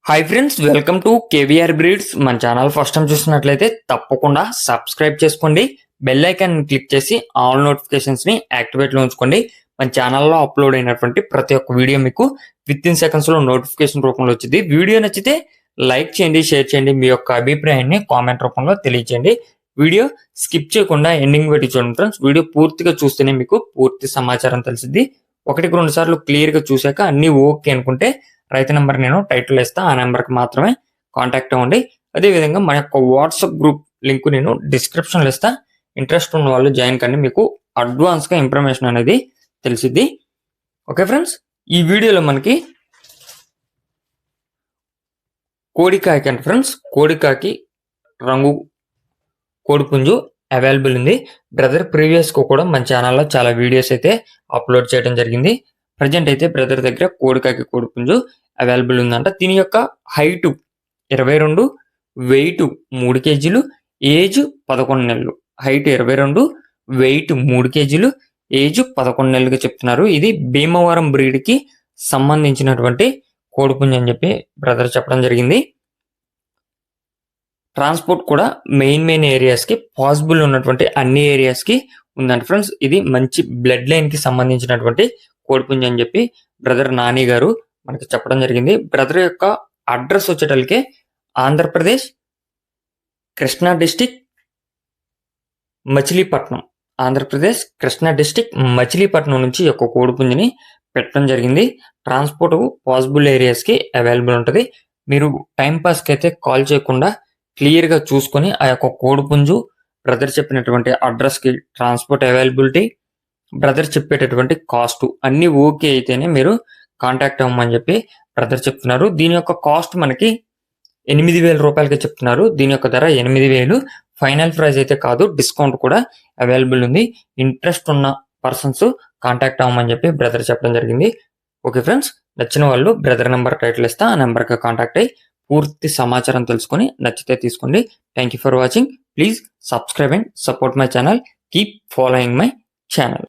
Hi friends, welcome to KVR breeds. మన channel first time చూసినట్లయితే తప్పకుండా సబ్స్క్రైబ్ చేసుకోండి. బెల్ ఐకాన్ క్లిక్ చేసి ఆల్ నోటిఫికేషన్స్ ని యాక్టివేట్ లో ఉంచుకోండి. మన ఛానల్లో అప్లోడ్ అయినటువంటి ప్రతి ఒక్క వీడియో మీకు విత్ ఇన్ సెకండ్స్ లో నోటిఫికేషన్ రూపంలో వచ్చింది. వీడియో నచ్చితే లైక్ చేయండి, షేర్ చేయండి, మీ యొక్క అభిప్రాయాన్ని కామెంట్ రూపంలో తెలియచేయండి. వీడియో స్కిప్ చేయకుండా ఎండింగ్ పెట్టి చూడండి ఫ్రెండ్స్. వీడియో పూర్తిగా చూస్తేనే మీకు పూర్తి సమాచారం తెలిసింది. ఒకటికి రెండు సార్లు క్లియర్ గా చూసాక అన్ని ఓకే అనుకుంటే రైతు నెంబర్ నేను టైటిల్ ఇస్తా, ఆ నెంబర్కి మాత్రమే కాంటాక్ట్ అవ్వండి. అదేవిధంగా మన యొక్క వాట్సాప్ గ్రూప్ లింక్ నేను డిస్క్రిప్షన్లో ఇస్తా. ఇంట్రెస్ట్ ఉన్న వాళ్ళు జాయిన్ కండి, మీకు అడ్వాన్స్గా ఇన్ఫర్మేషన్ అనేది తెలిసిద్ది. ఓకే ఫ్రెండ్స్, ఈ వీడియోలో మనకి కోడికాకి అంటే ఫ్రెండ్స్, కోడికాకి రంగు కోడిపుంజు అవైలబుల్ ఉంది. బ్రదర్ ప్రీవియస్గా కూడా మన ఛానల్లో చాలా వీడియోస్ అయితే అప్లోడ్ చేయడం జరిగింది. ప్రజెంట్ అయితే బ్రదర్ దగ్గర కోడికాకి కోడిపుంజు అవైలబుల్ ఉందంట. దీని యొక్క హైటు 22, వెయిట్ 3 కేజీలు, ఏజ్ 11 నెలలు. హైట్ 22, వెయిట్ 3 కేజీలు, ఏజ్ 11 నెలలుగా చెప్తున్నారు. ఇది భీమవరం బ్రీడ్కి సంబంధించినటువంటి కోడిపుంజు అని చెప్పి బ్రదర్ చెప్పడం జరిగింది. ట్రాన్స్పోర్ట్ కూడా మెయిన్ ఏరియాస్కి పాసిబుల్ ఉన్నటువంటి అన్ని ఏరియాస్కి ఉందంట ఫ్రెండ్స్. ఇది మంచి బ్లడ్ లైన్కి సంబంధించినటువంటి కోడిపుంజు అని చెప్పి బ్రదర్ నాని గారు మనకి చెప్పడం జరిగింది. బ్రదర్ యొక్క address వచ్చేటల్కే Andhra Pradesh Krishna district Machilipatnam, Andhra Pradesh Krishna district Machilipatnam నుంచి ఈ యొక్క కోడిపుంజుని పెట్టడం జరిగింది. ట్రాన్స్పోర్ట్ పాసిబుల్ ఏరియాస్కి అవైలబుల్ ఉంటుంది. మీరు టైంపాస్కి అయితే కాల్ చేయకుండా క్లియర్గా చూసుకొని ఆ యొక్క కోడిపుంజు బ్రదర్ చెప్పినటువంటి అడ్రస్కి ట్రాన్స్పోర్ట్ అవైలబిలిటీ, బ్రదర్ చెప్పేటటువంటి కాస్ట్ అన్ని ఓకే అయితేనే మీరు కాంటాక్ట్ అవ్వమని చెప్పి బ్రదర్ చెప్తున్నారు. దీని యొక్క కాస్ట్ మనకి 8,000 రూపాయలకి చెప్తున్నారు. దీని యొక్క ధర 8,000. ఫైనల్ ప్రైస్ అయితే కాదు, డిస్కౌంట్ కూడా అవైలబుల్ ఉంది. ఇంట్రెస్ట్ ఉన్న పర్సన్స్ కాంటాక్ట్ అవ్వమని చెప్పి బ్రదర్ చెప్పడం జరిగింది. ఓకే ఫ్రెండ్స్, నచ్చిన వాళ్ళు బ్రదర్ నెంబర్ టైటిల్ ఇస్తా, ఆ నెంబర్కి కాంటాక్ట్ అయ్యి పూర్తి సమాచారం తెలుసుకొని నచ్చితే తీసుకోండి. Thank you for watching. Please subscribe and support my channel. Keep following my channel.